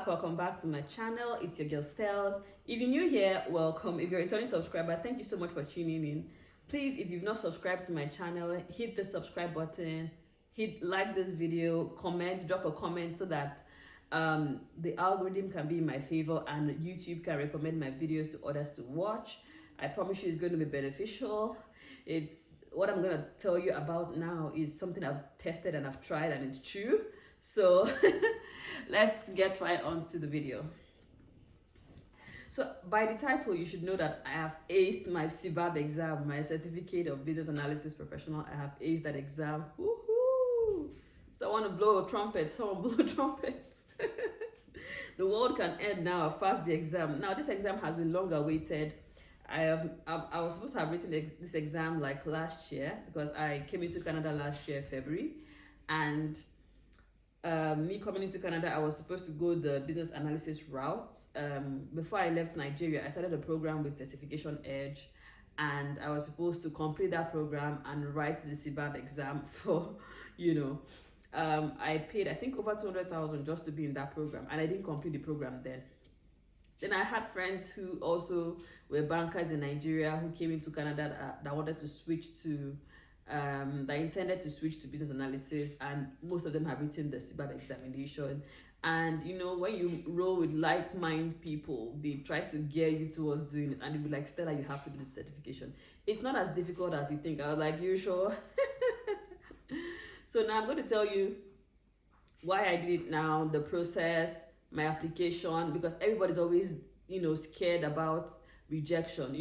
welcome back to my channel. It's your girl Stels. If you're new here, welcome. If you're a returning subscriber, thank you so much for tuning in. Please, if you've not subscribed to my channel, hit the subscribe button, like this video, comment, drop a comment so that the algorithm can be in my favor and YouTube can recommend my videos to others to watch. I promise you it's going to be beneficial. It's what I'm going to tell you about now is something I've tested and I've tried and it's true. So let's get right on to the video. So by the title, you should know that I have aced my Cbap exam, my Certificate of Business Analysis Professional. I have aced that exam. Woohoo! So I want to blow a trumpet. Someone blow a trumpet. The world can end now. I've passed the exam. Now this exam has been long awaited. I was supposed to have written this exam like last year because I came into Canada last year, February, and me coming into Canada, I was supposed to go the business analysis route. Before I left Nigeria, I started a program with Certification Edge, and I was supposed to complete that program and write the Cbap exam for, I paid, I think, over 200,000 just to be in that program, and I didn't complete the program then. Then I had friends who also were bankers in Nigeria who came into Canada that wanted to switch to that intended to switch to business analysis, and most of them have written the Cbap examination. And when you roll with like-minded people, they try to gear you towards doing it, and they'll be like, Stella, you have to do the certification. It's not as difficult as you think. I was like, you sure? So now I'm going to tell you why I did it now, the process, my application, because everybody's always scared about rejection.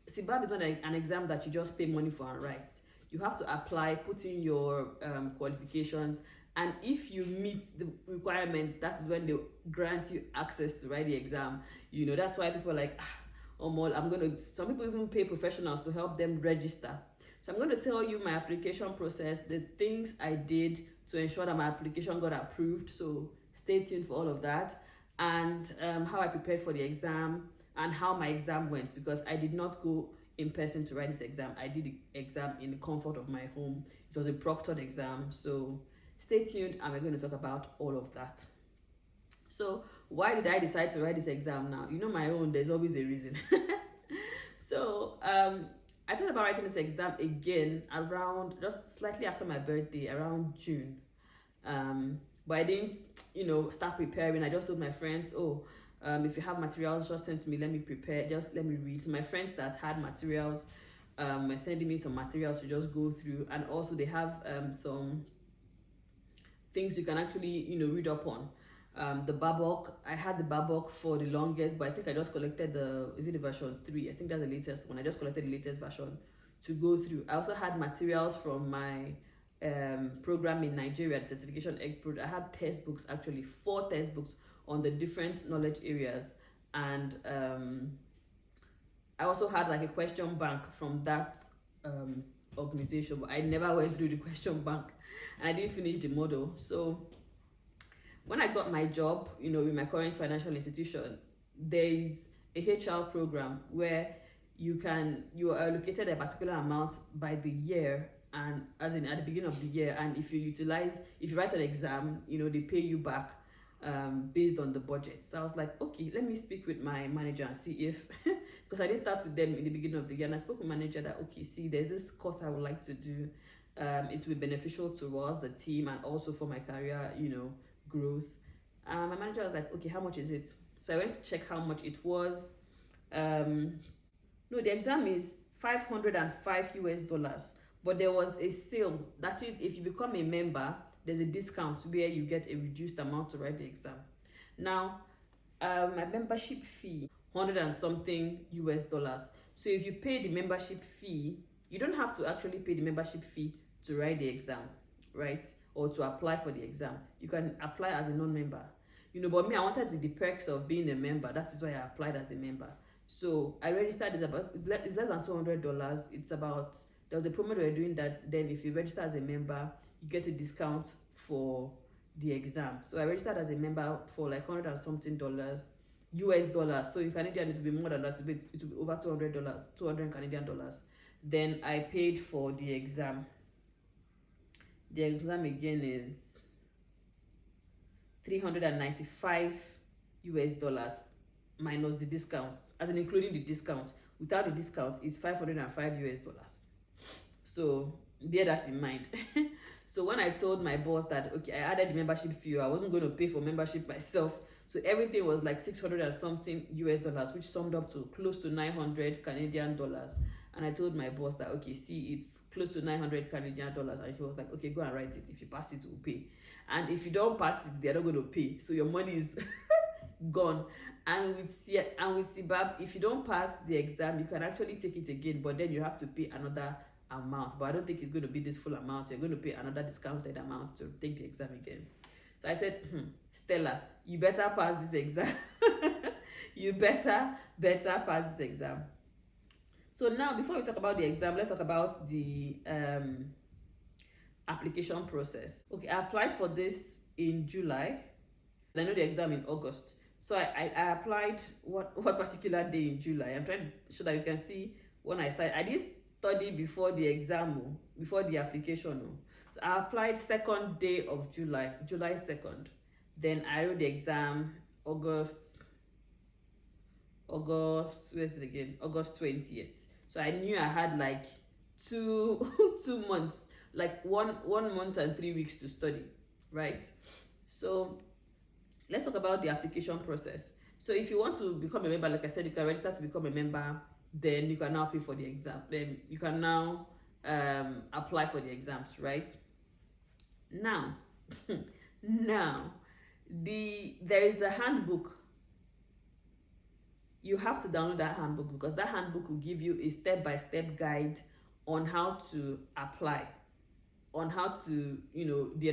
Cbap is not an exam that you just pay money for and write. You have to apply, put in your qualifications, and if you meet the requirements, that is when they grant you access to write the exam. That's why people are like, some people even pay professionals to help them register. So I'm going to tell you my application process, the things I did to ensure that my application got approved. So stay tuned for all of that, and how I prepared for the exam and how my exam went, because I did not go in person to write this exam. I did the exam in the comfort of my home. It was a proctored exam. So stay tuned, and we're going to talk about all of that. So why did I decide to write this exam now? My own, there's always a reason. So I thought about writing this exam again around just slightly after my birthday, around June. But I didn't, start preparing. I just told my friends, if you have materials, just send to me, let me prepare, just let me read. So my friends that had materials were sending me some materials to just go through, and also they have some things you can actually read up on. The Babok, I had the Babok for the longest, but I think I just collected the version 3? I think that's the latest one. I just collected the latest version to go through. I also had materials from my program in Nigeria, the Certification Egg Pro. I had textbooks, actually 4 textbooks on the different knowledge areas, and I also had like a question bank from that organization, but I never went through the question bank, and I didn't finish the model. So when I got my job, with my current financial institution, there is a HR program where you are allocated a particular amount by the year, and as in at the beginning of the year, and if you write an exam, they pay you back based on the budget. So I was like, okay, let me speak with my manager and see if because I didn't start with them in the beginning of the year, and I spoke with my manager that, okay, see, there's this course I would like to do. It will be beneficial to us, the team, and also for my career, growth. My manager was like, okay, how much is it? So I went to check how much it was. No, the exam is $505, but there was a sale. That is, if you become a member, there's a discount where you get a reduced amount to write the exam. Now, my membership fee, $100 and something. So if you pay the membership fee, you don't have to actually pay the membership fee to write the exam, right? Or to apply for the exam. You can apply as a non-member. But me, I wanted the perks of being a member. That is why I applied as a member. So I registered. It's less than $200. It's about, there was a promo they were doing that then if you register as a member, you get a discount for the exam. So I registered as a member for like $100 and something. So in Canadian it will be more than that. It will be over $200, 200 Canadian dollars. Then I paid for the exam. The exam again is $395 US dollars minus the discounts, as in including the discount. Without the discount, is 505 US dollars. So bear that in mind. So when I told my boss that, okay, I added the membership fee, I wasn't going to pay for membership myself. So everything was like 600 and something US dollars, which summed up to close to 900 Canadian dollars. And I told my boss that, okay, see, it's close to 900 Canadian dollars. And he was like, okay, go and write it. If you pass it, we'll pay. And if you don't pass it, they're not going to pay. So your money is gone. And with Cbap, if you don't pass the exam, you can actually take it again, but then you have to pay another amount. But I don't think it's going to be this full amount. So you're going to pay another discounted amount to take the exam again. So I said, Stella, you better pass this exam. You better pass this exam. So now, before we talk about the exam, let's talk about the application process. Okay, I applied for this in July. I know the exam in August. So I applied what particular day in July. I'm trying to show that you can see when I started. I didn't study before the exam, before the application. So I applied 2nd day of July 2nd. Then I wrote the exam August, where's it again? August 20th. So I knew I had like 2 months, like one month and 3 weeks to study, right? So let's talk about the application process. So if you want to become a member, like I said, you can register to become a member, then you can now pay for the exam. Then you can now apply for the exams, right? Now, there is a handbook. You have to download that handbook, because that handbook will give you a step-by-step guide on how to apply, on how to, the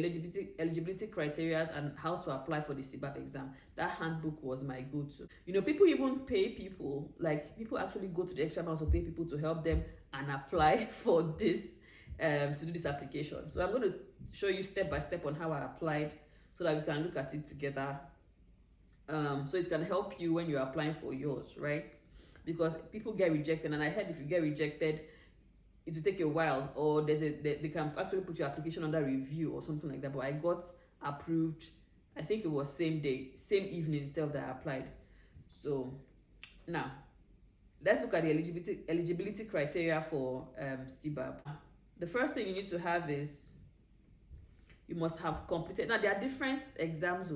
eligibility criteria and how to apply for the Cbap exam. That handbook was my go-to. People even pay people, like people actually go to the extra amount to pay people to help them and apply for this, to do this application. So I'm going to show you step by step on how I applied so that we can look at it together. So it can help you when you're applying for yours, right? Because people get rejected, and I heard if you get rejected, it will take a while, or they can actually put your application under review or something like that. But I got approved, I think it was same evening itself that I applied. So now let's look at the eligibility criteria for Cbap. The first thing you need to have is you must have completed. Now there are different exams.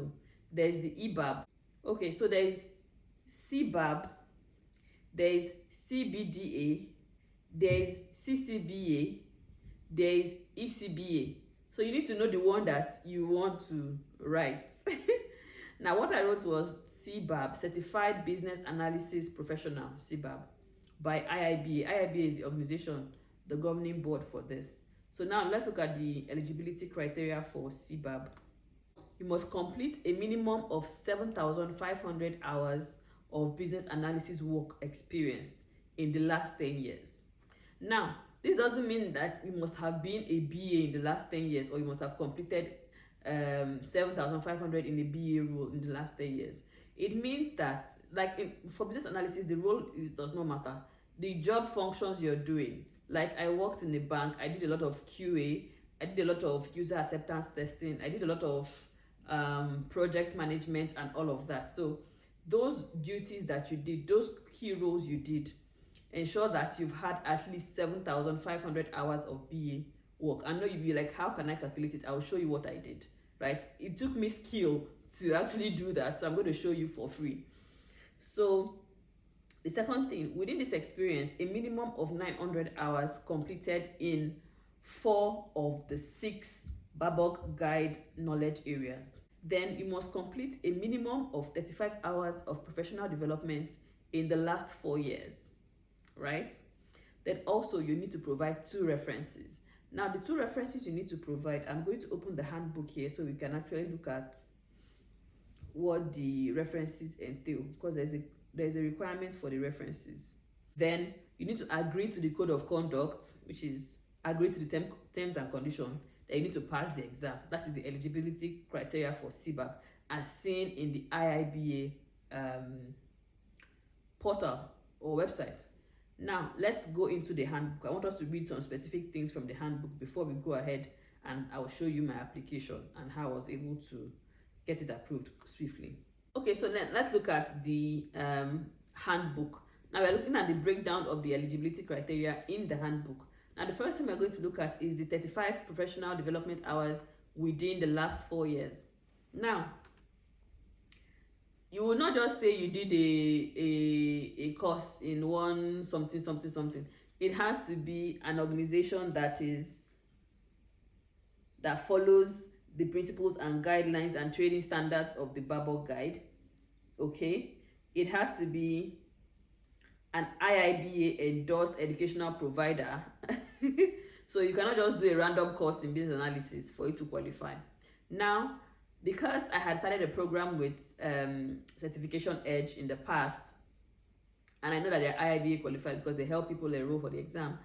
There's the EBAB. Okay, so there is Cbap, there is CBDA, there is CCBA, there is ECBA. So you need to know the one that you want to write. Now what I wrote was Cbap, Certified Business Analysis Professional, Cbap, by IIBA. IIBA is the organization, the governing board for this. So now let's look at the eligibility criteria for Cbap. You must complete a minimum of 7,500 hours of business analysis work experience in the last 10 years. Now, this doesn't mean that you must have been a BA in the last 10 years, or you must have completed 7,500 in a BA role in the last 10 years. It means that, for business analysis, the role does not matter. The job functions you're doing. Like I worked in a bank, I did a lot of QA, I did a lot of user acceptance testing, I did a lot of project management and all of that. So those duties that you did, those key roles you did, ensure that you've had at least 7,500 hours of BA work. I know you'll be like, how can I calculate it? I'll show you what I did, right? It took me skill to actually do that, so I'm going to show you for free. So the second thing, within this experience, a minimum of 900 hours completed in 4 of the 6 Babok Guide knowledge areas. Then you must complete a minimum of 35 hours of professional development in the last 4 years, right? Then also you need to provide 2 references. Now the 2 references you need to provide, I'm going to open the handbook here so we can actually look at what the references entail, because there's a requirement for the references. Then you need to agree to the code of conduct, which is agree to the terms and conditions. Then you need to pass the exam. That is the eligibility criteria for Cbap, as seen in the IIBA portal or website. Now let's go into the handbook. I want us to read some specific things from the handbook before we go ahead, and I will show you my application and how I was able to get it approved swiftly. Okay, so then let's look at the handbook. Now we're looking at the breakdown of the eligibility criteria in the handbook. Now the first thing we're going to look at is the 35 professional development hours within the last 4 years. Now, you will not just say you did a course in one something something something. It has to be an organization that follows the principles and guidelines and training standards of the Babok Guide. Okay, it has to be an IIBA endorsed educational provider. So you cannot just do a random course in business analysis for you to qualify. Now, because I had started a program with Certification Edge in the past, and I know that they're IIBA qualified because they help people enroll for the exam,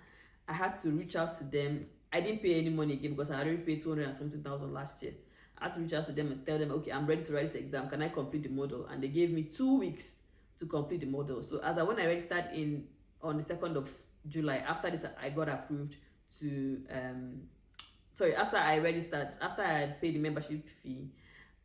I had to reach out to them. I didn't pay any money again because I already paid 200 and something thousand last year. I had to reach out to them and tell them, okay, I'm ready to write this exam. Can I complete the model? And they gave me 2 weeks to complete the model. So when I registered on the 2nd of July, after this, I got approved to after I had paid the membership fee,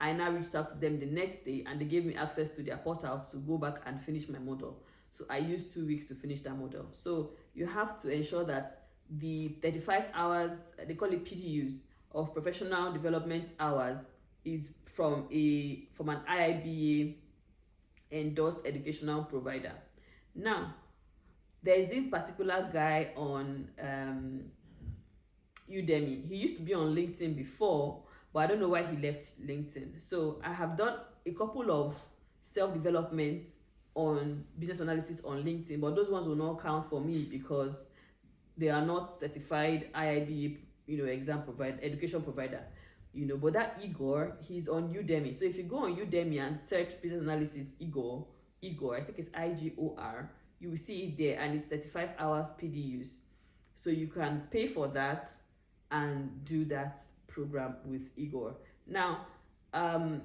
I now reached out to them the next day and they gave me access to their portal to go back and finish my model. So I used 2 weeks to finish that model. So you have to ensure that the 35 hours, they call it PDUs, of professional development hours is from an IIBA endorsed educational provider. Now, there's this particular guy on Udemy. He used to be on LinkedIn before, but I don't know why he left LinkedIn. So I have done a couple of self-development on business analysis on LinkedIn, but those ones will not count for me because they are not certified IIBA, education provider. But that Igor, he's on Udemy. So if you go on Udemy and search business analysis Igor, I think it's IGOR, you will see it there, and it's 35 hours PDUs. So you can pay for that and do that program with Igor. Now, on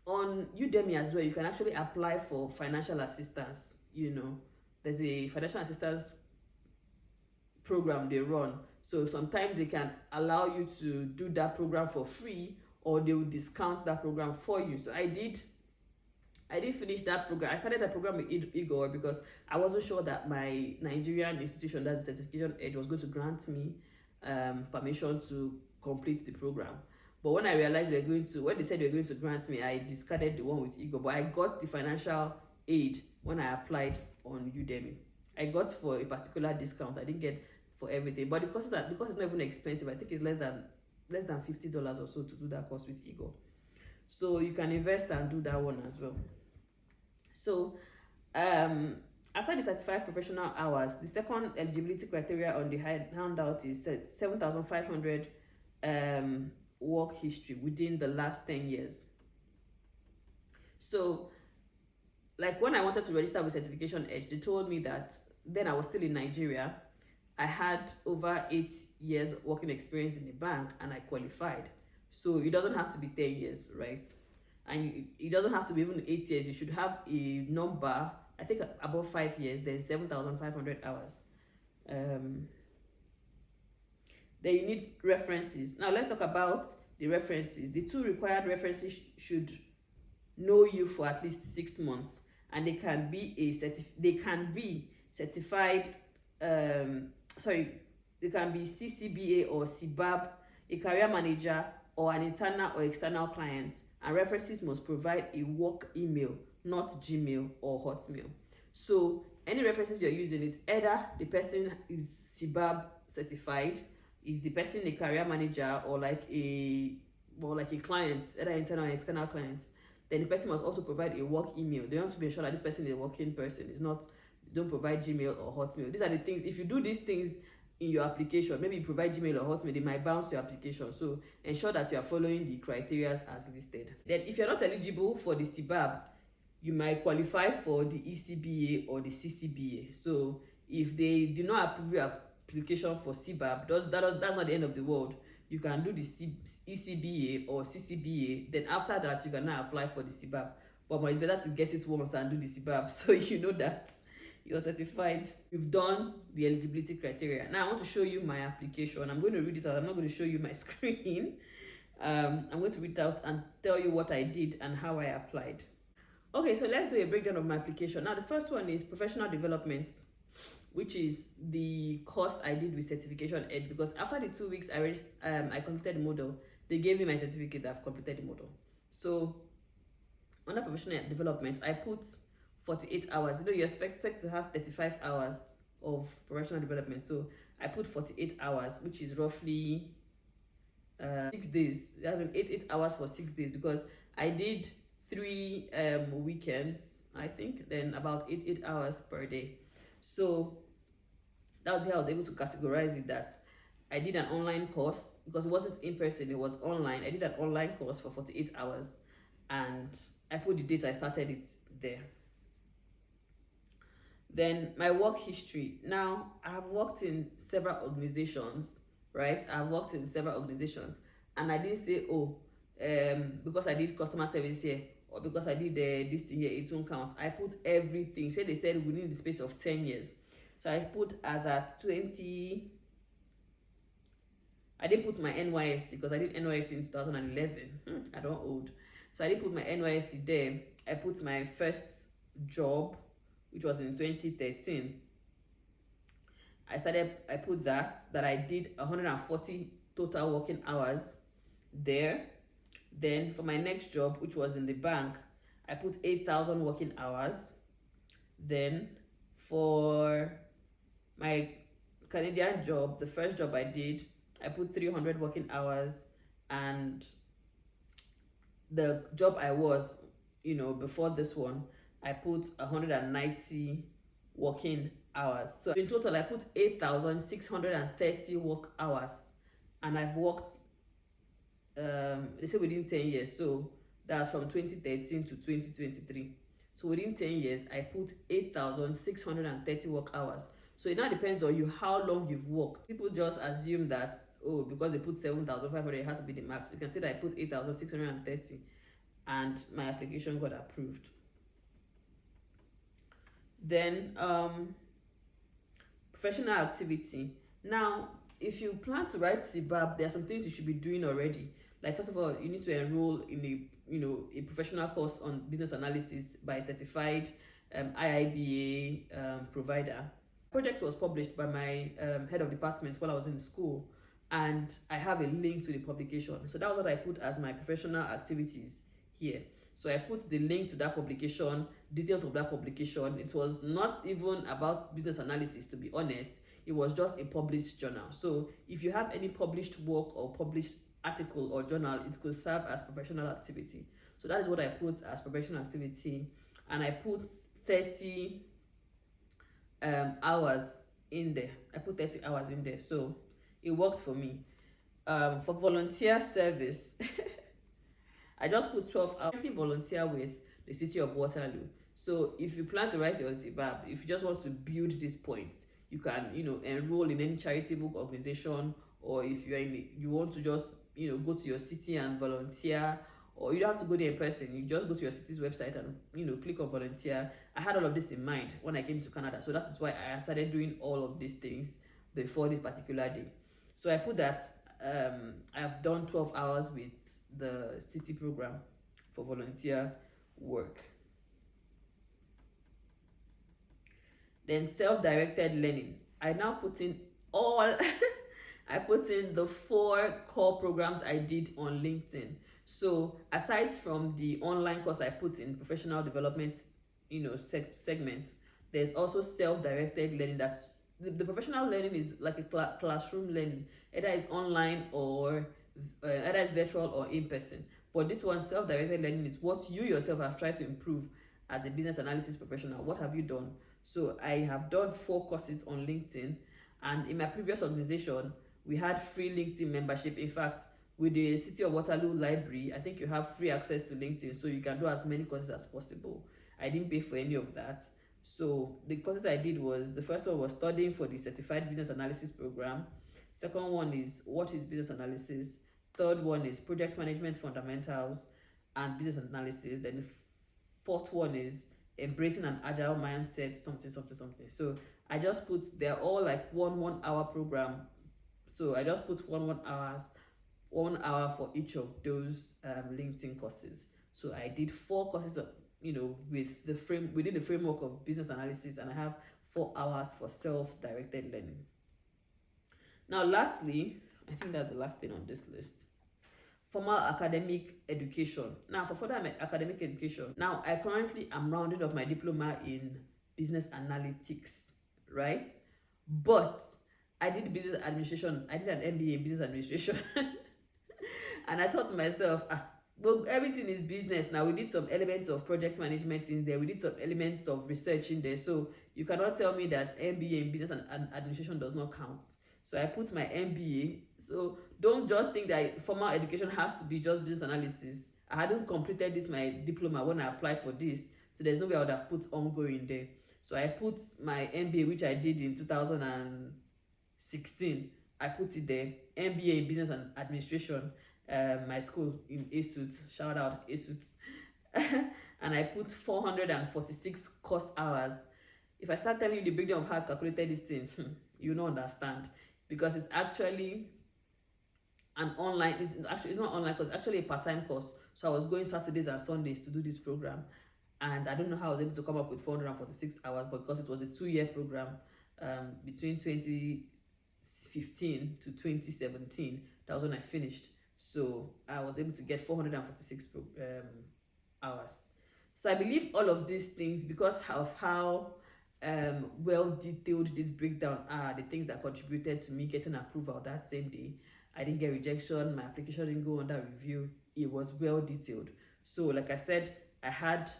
Udemy as well, you can actually apply for financial assistance. There's a financial assistance program they run. So sometimes they can allow you to do that program for free, or they will discount that program for you. So I did finish that program. I started that program with Igor because I wasn't sure that my Nigerian institution, that's Certification Edge, was going to grant me permission to complete the program. But when I realized when they said they were going to grant me, I discarded the one with Igor. But I got the financial aid when I applied on Udemy. I got for a particular discount. I didn't get for everything, but because it's not even expensive, I think it's less than $50 or so to do that course with Igor. So you can invest and do that one as well. So after the 35 professional hours, the second eligibility criteria on the handout is 7,500 work history within the last 10 years. So like when I wanted to register with Certification Edge, they told me that then I was still in Nigeria. I had over 8 years working experience in the bank and I qualified. So it doesn't have to be 10 years, right? And it doesn't have to be even 8 years. You should have a number, I think above 5 years, then 7,500 hours. Then you need references. Now let's talk about the references. The 2 required references should know you for at least 6 months, and they can be certified. They can be CCBA or Cbap, a career manager, or an internal or external client. And references must provide a work email, not Gmail or Hotmail. So any references you're using is either the person is Cbap certified, is the person a career manager, or like a client, either internal or external client. Then the person must also provide a work email. They want to be sure that this person is a working person. It's not, don't provide Gmail or Hotmail. These are the things. If you do these things in your application, maybe you provide Gmail or Hotmail, they might bounce your application. So ensure that you are following the criteria as listed. Then if you're not eligible for the Cbap, you might qualify for the ECBA or the CCBA. So if they do not approve your application for Cbap, that's not the end of the world. You can do the ECBA or CCBA. Then after that, you can now apply for the Cbap. But it's better to get it once and do the Cbap, so you know that you're certified. You've done the eligibility criteria. Now I want to show you my application. I'm going to read it out. I'm not going to show you my screen. I'm going to read it out and tell you what I did and how I applied. Okay, so let's do a breakdown of my application. Now, the first one is professional development, which is the course I did with Certification Edge, because after the 2 weeks I completed the model, they gave me my certificate that I've completed the model. So under professional development, I put 48 hours. You know, you're expected to have 35 hours of professional development. So I put 48 hours, which is roughly 6 days. That's an 8 hours for 6 days, because I did 3 weekends, I think, then about 8 hours per day. So that was how I was able to categorize it, that I did an online course, because it wasn't in person, it was online. I did an online course for 48 hours, and I put the date I started it there. Then my work history. Now, I have worked in several organizations, right? I've worked in several organizations, and I didn't say, oh, because I did customer service here, or because I did this thing here, it won't count. I put everything. Say they said within the space of 10 years. So I put as at 20. I didn't put my NYSC because I did NYSC in 2011. I don't old. So I didn't put my NYSC there. I put my first job, which was in 2013. I put that I did 140 total working hours there. Then for my next job, which was in the bank, I put 8,000 working hours. Then for my Canadian job, the first job I did, I put 300 working hours. And the job I was, before this one, I put 190 working hours. So in total, I put 8,630 work hours, and I've worked, they say within 10 years. So that's from 2013 to 2023. So within 10 years, I put 8,630 work hours. So it now depends on you how long you've worked. People just assume that, oh, because they put 7,500, it has to be the max. You can see that I put 8,630, and my application got approved. Then professional activity. Now, if you plan to write Cbap, there are some things you should be doing already. Like, first of all, you need to enroll in a professional course on business analysis by a certified IIBA provider. The project was published by my head of department while I was in school, and I have a link to the publication. So that was what I put as my professional activities here. So I put the link to that publication, details of that publication. It was not even about business analysis, to be honest. It was just a published journal. So if you have any published work or published article or journal, it could serve as professional activity. So that is what I put as professional activity. And I put 30 hours in there. I put 30 hours in there. So it worked for me. For volunteer service, I just put 12 hours. I currently volunteer with the City of Waterloo. So if you plan to write your Cbap, if you just want to build these points, you can, enroll in any charitable organization, or if you're you want to just, go to your city and volunteer, or you don't have to go there in person. You just go to your city's website and, click on volunteer. I had all of this in mind when I came to Canada. So that is why I started doing all of these things before this particular day. So I put that I have done 12 hours with the city program for volunteer work. Then self-directed learning. I now put in all I put in the 4 core programs I did on LinkedIn. So aside from the online course I put in professional development, segments, there's also self-directed learning. That the professional learning is like a classroom learning, either it's online or either it's virtual or in person. But this one, self-directed learning, is what you yourself have tried to improve as a business analysis professional. What have you done? So I have done 4 courses on LinkedIn, and in my previous organization, we had free LinkedIn membership. In fact, with the City of Waterloo Library, I think you have free access to LinkedIn, so you can do as many courses as possible. I didn't pay for any of that. So the courses I did was, the first one was studying for the Certified Business Analysis program. Second one is what is business analysis. Third one is project management fundamentals and business analysis. Then the fourth one is embracing an agile mindset, something. So I just put, they're all like 1 hour program. So I just put 1 hour for each of those LinkedIn courses. So I did 4 courses with within the framework of business analysis, and I have 4 hours for self-directed learning. Now, lastly, I think that's the last thing on this list. Formal academic education. Now, for further academic education, now I currently am rounding up my diploma in business analytics, right? But I did business administration. I did an MBA in business administration. And I thought to myself, well, everything is business now. We need some elements of project management in there. We need some elements of research in there. So you cannot tell me that MBA in business and administration does not count. So I put my MBA. So don't just think that formal education has to be just business analysis. I hadn't completed my diploma when I applied for this. So there's no way I would have put ongoing there. So I put my MBA, which I did in 2016. I put it there. MBA in business and administration. My school in ASUT, shout out ASUT. And I put 446 course hours. If I start telling you the breakdown of how I calculated this thing, you don't understand, because it's actually an online, it's not online, because it's actually a part-time course. So I was going Saturdays and Sundays to do this program, and I don't know how I was able to come up with 446 hours, but because it was a 2-year program, between 2015 to 2017, that was when I finished. So I was able to get 446 hours. So I believe all of these things, because of how well detailed this breakdown are, the things that contributed to me getting approval that same day. I didn't get rejection, my application didn't go under review. It was well detailed. So like I said, I had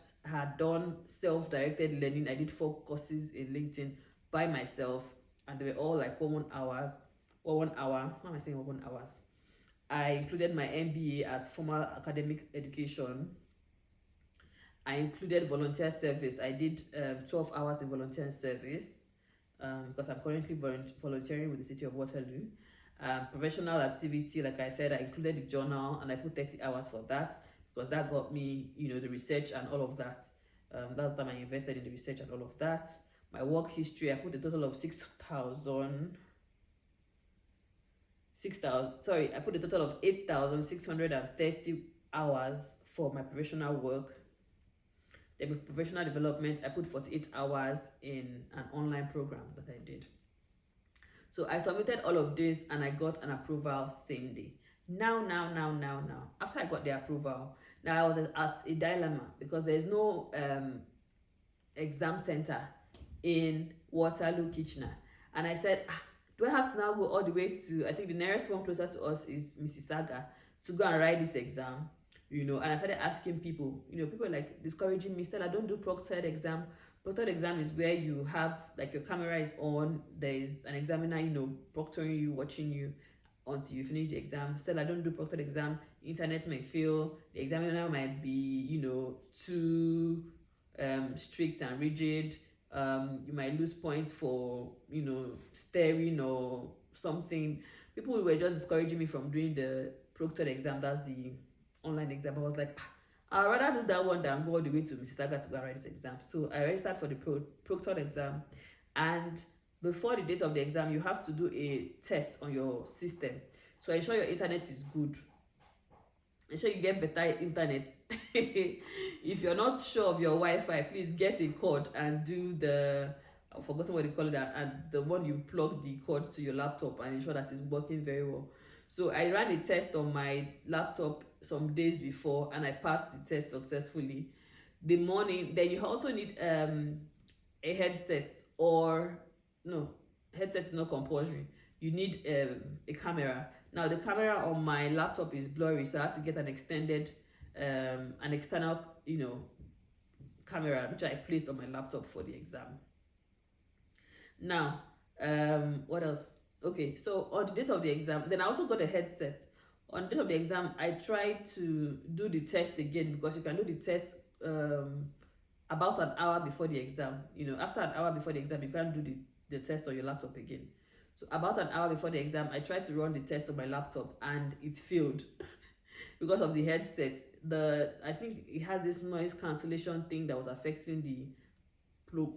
done self-directed learning. I did 4 courses in LinkedIn by myself, and they were all like 1 hour. What am I saying? 1 hours. I included my MBA as formal academic education. I included volunteer service. I did 12 hours in volunteer service because I'm currently volunteering with the City of Waterloo. Professional activity, like I said, I included the journal, and I put 30 hours for that, because that got me, the research and all of that. That's the time I invested in the research and all of that. My work history, I put a total of 8,630 hours for my professional work. Then with professional development, I put 48 hours in an online program that I did. So I submitted all of this, and I got an approval same day. Now, after I got the approval, now I was at a dilemma, because there's no exam center in Waterloo, Kitchener. And I said, do I have to now go all the way to, I think the nearest one closer to us is Mississauga, to go and write this exam? And I started asking people, people like discouraging me, Stella, don't do proctored exam. Proctored exam is where you have, like, your camera is on, there is an examiner, proctoring you, watching you until you finish the exam. Stella, don't do proctored exam. Internet may fail, the examiner might be, too strict and rigid. You might lose points for, staring or something. People were just discouraging me from doing the proctored exam. That's the online exam. I was like, I'd rather do that one than go all the way to Mississauga to go and write this exam. So I registered for the proctored exam, and before the date of the exam, you have to do a test on your system. So ensure your internet is good. Ensure you get better internet. If you're not sure of your Wi-Fi, please get a cord and do I've forgotten what they call it, and the one you plug the cord to your laptop and ensure that it's working very well. So I ran a test on my laptop some days before, and I passed the test successfully. The morning, then you also need a headset, or no, headset is not compulsory. You need a camera. Now the camera on my laptop is blurry, so I had to get an extended, an external, camera, which I placed on my laptop for the exam. Now, what else? Okay, so on the date of the exam, then I also got a headset. On the date of the exam, I tried to do the test again, because you can do the test about an hour before the exam. After an hour before the exam, you can't do the test on your laptop again. So about an hour before the exam, I tried to run the test on my laptop, and it failed because of the headset. I think it has this noise cancellation thing that was affecting the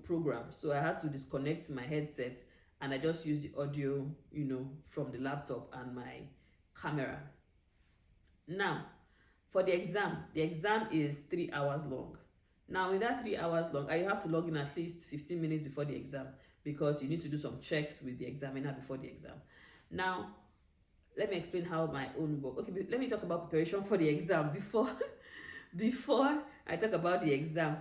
program. So I had to disconnect my headset, and I just used the audio, from the laptop and my camera. Now, for the exam is 3 hours long. Now, in that 3 hours long, I have to log in at least 15 minutes before the exam, because you need to do some checks with the examiner before the exam. Now, let me explain how my own work. Okay, let me talk about preparation for the exam before I talk about the exam.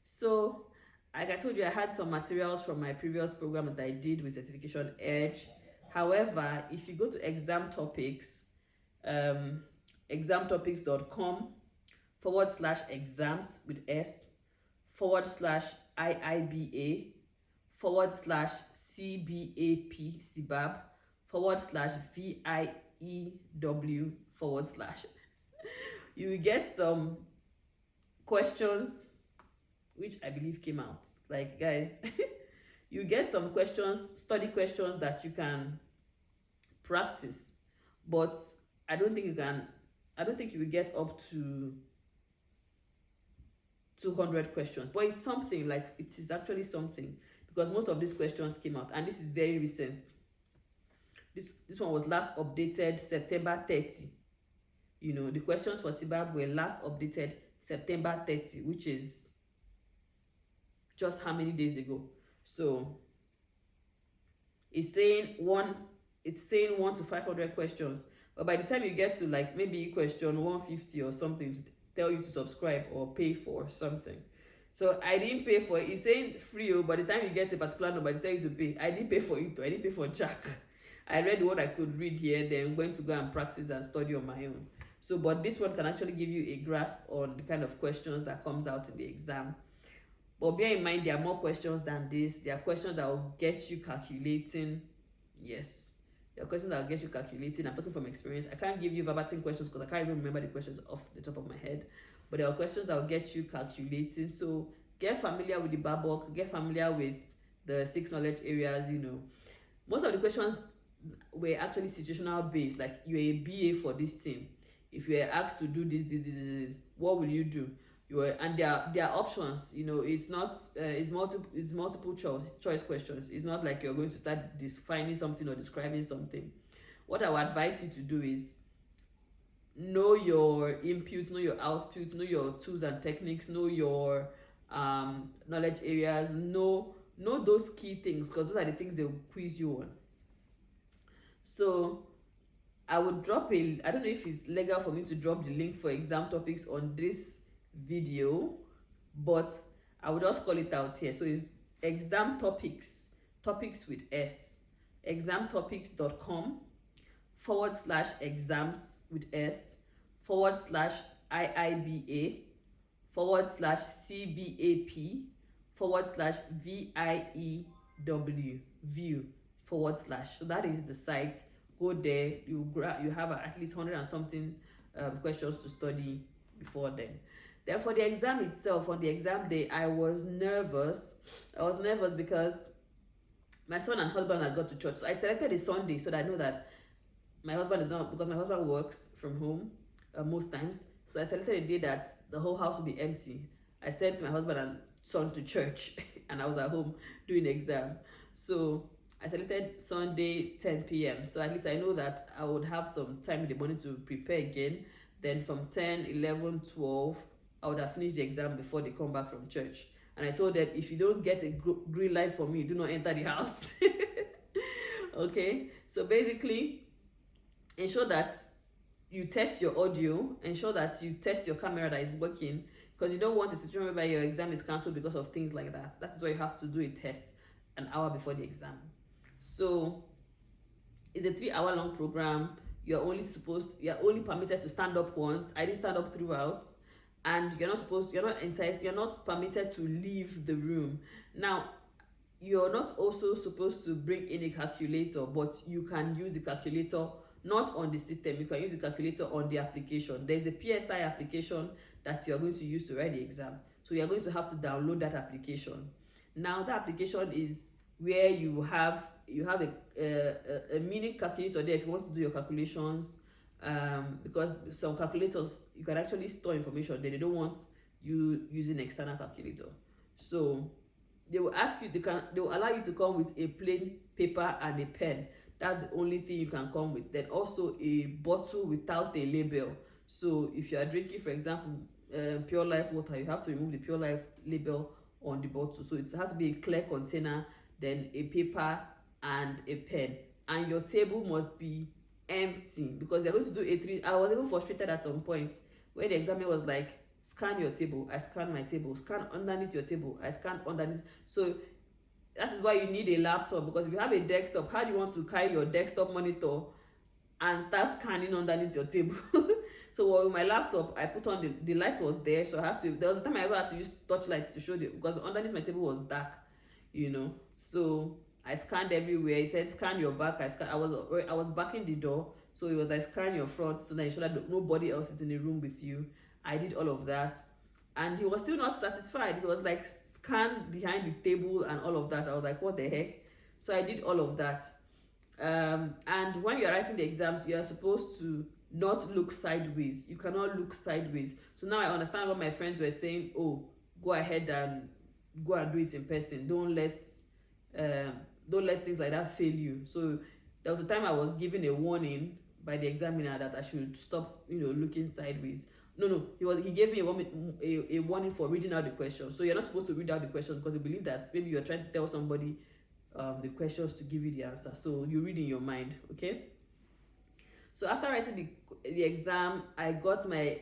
So, like I told you, I had some materials from my previous program that I did with Certification Edge. However, if you go to exam topics, examtopics.com/exams with S/IIBA /CBAP Cbap /VIEW / you will get some questions which I believe came out. Like, guys, you get some questions, study questions that you can practice, but I don't think you will get up to 200 questions. But it's something, like, it is actually something, because most of these questions came out, and this is very recent. This one was last updated September 30. You know, the questions for Cbap were last updated September 30, which is just how many days ago? So it's saying 1 to 500 questions, but by the time you get to, like, maybe question 150 or something, to tell you to subscribe or pay for something. So I didn't pay for it. It's saying free, by the time you get a particular number, it's telling you to pay. I didn't pay for it. I didn't pay for Jack. I read what I could read here, then went to go and practice and study on my own. So, but this one can actually give you a grasp on the kind of questions that comes out in the exam. But bear in mind, there are more questions than this. There are questions that will get you calculating. Yes, there are questions that will get you calculating. I'm talking from experience. I can't give you verbatim questions because I can't even remember the questions off the top of my head. But there are questions that will get you calculating. So get familiar with the BABOK. Get familiar with the 6 knowledge areas. You know, most of the questions were actually situational based. Like, you're a BA for this team. If you are asked to do this, what will you do? And there are options. You know, it's not it's multiple choice questions. It's not like you're going to start defining something or describing something. What I would advise you to do is know your inputs, know your outputs, know your tools and techniques, know your knowledge areas, know those key things, because those are the things they will quiz you on. So I would drop I don't know if it's legal for me to drop the link for exam topics on this video, but I will just call it out here. So it's exam topics with S, examtopics.com/exams with S /IIBA /CBAP /VIEW /. So that is the site. Go there, you have at least 100 and something questions to study before then. Then for the exam itself, on the exam day, I was nervous. Because my son and husband had got to church. So I selected a Sunday so that I know that my husband is not, because my husband works from home most times. So I selected a day that the whole house will be empty. I sent my husband and son to church and I was at home doing the exam. So I selected Sunday 10 p.m. So at least I know that I would have some time in the morning to prepare again. Then from 10, 11, 12, I would have finished the exam before they come back from church. And I told them, if you don't get a green light from me, do not enter the house. Okay? So basically, ensure that you test your audio, ensure that you test your camera that is working, because you don't want a situation whereby your exam is cancelled because of things like that. That is why you have to do a test an hour before the exam. So it's a 3-hour long program. You're only permitted to stand up once. I didn't stand up throughout. And you're not permitted to leave the room. Now, you're not also supposed to bring in a calculator, but you can use the calculator not on the system. You can use the calculator on the application. There's a PSI application that you're going to use to write the exam. So you're going to have to download that application. Now, that application is where you have a mini calculator there if you want to do your calculations. Because some calculators, you can actually store information there. They don't want you using external calculator. So they will ask you, they will allow you to come with a plain paper and a pen. That's the only thing you can come with. Then also a bottle without a label. So if you are drinking, for example, Pure Life water, you have to remove the Pure Life label on the bottle. So it has to be a clear container, then a paper and a pen, and your table must be empty because they're going to do a three. I was even frustrated at some point when the examiner was like, scan your table. I scanned my table. Scan underneath your table. I scanned underneath. So that is why you need a laptop, because if you have a desktop, how do you want to carry your desktop monitor and start scanning underneath your table? So with my laptop, I put on the light was there, so I had to. There was a time I ever had to use torchlight to show the, because underneath my table was dark, you know. So I scanned everywhere. He said scan your back. I was backing the door, so it was like scan your front, so that you show that nobody else is in the room with you. I did all of that, and he was still not satisfied. He was like, scan behind the table and all of that. I was like, what the heck? So I did all of that. And when you're writing the exams, you are supposed to not look sideways. You cannot look sideways. So now I understand what my friends were saying. Oh, go ahead and go and do it in person. Don't let things like that fail you. So there was a time I was given a warning by the examiner that I should stop, looking sideways. No, he gave me a warning for reading out the question. So you're not supposed to read out the question because you believe that maybe you're trying to tell somebody the questions to give you the answer. So you read in your mind, okay? So after writing the exam, I got my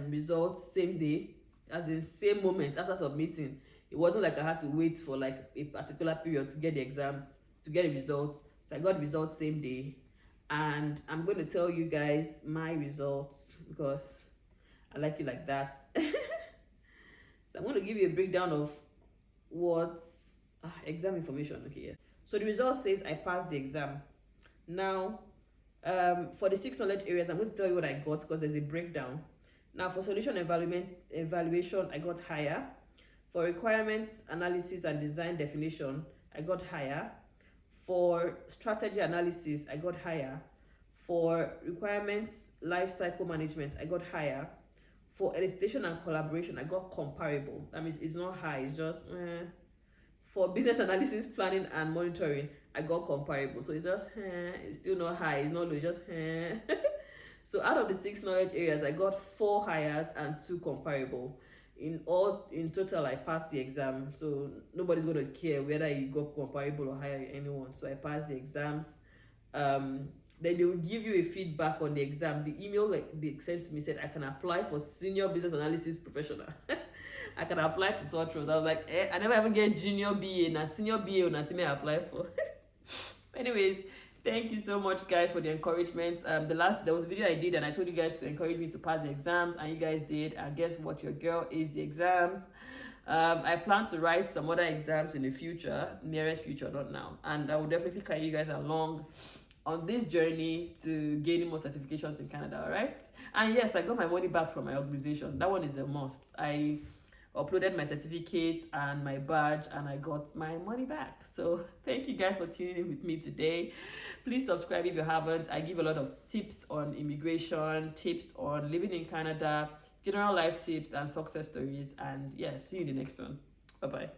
results same day, as in same moment after submitting. It wasn't like I had to wait for like a particular period to get the exams, to get the results. So I got the results same day, and I'm going to tell you guys my results because I like you like that. So I'm going to give you a breakdown of what exam information. Okay, yes. So the result says I passed the exam. Now, for the 6 knowledge areas, I'm going to tell you what I got because there's a breakdown. Now, for solution evaluation, I got higher. For requirements analysis and design definition, I got higher. For strategy analysis, I got higher. For requirements life cycle management, I got higher. For elicitation and collaboration, I got comparable. That means it's not high, it's just For business analysis, planning and monitoring, I got comparable. So it's just it's still not high, it's not low, it's just So out of the 6 knowledge areas, I got 4 hires and 2 comparable. In total, I passed the exam. So nobody's going to care whether you got comparable or higher anyone. So I passed the exams. Then they will give you a feedback on the exam. The email they sent to me said I can apply for senior business analysis professional. I can apply to such roles. I was like, I never ever get junior BA, na senior BA or na senior I apply for. Anyways, thank you so much, guys, for the encouragement. There was a video I did and I told you guys to encourage me to pass the exams, and you guys did. And guess what? Your girl is the exams. I plan to write some other exams in the future, nearest future, not now. And I will definitely carry you guys along on this journey to gaining more certifications in Canada, all right? And yes, I got my money back from my organization. That one is a must. I uploaded my certificate and my badge and I got my money back. So thank you guys for tuning in with me today. Please subscribe if you haven't. I give a lot of tips on immigration, tips on living in Canada, general life tips and success stories. And yeah, see you in the next one. Bye-bye.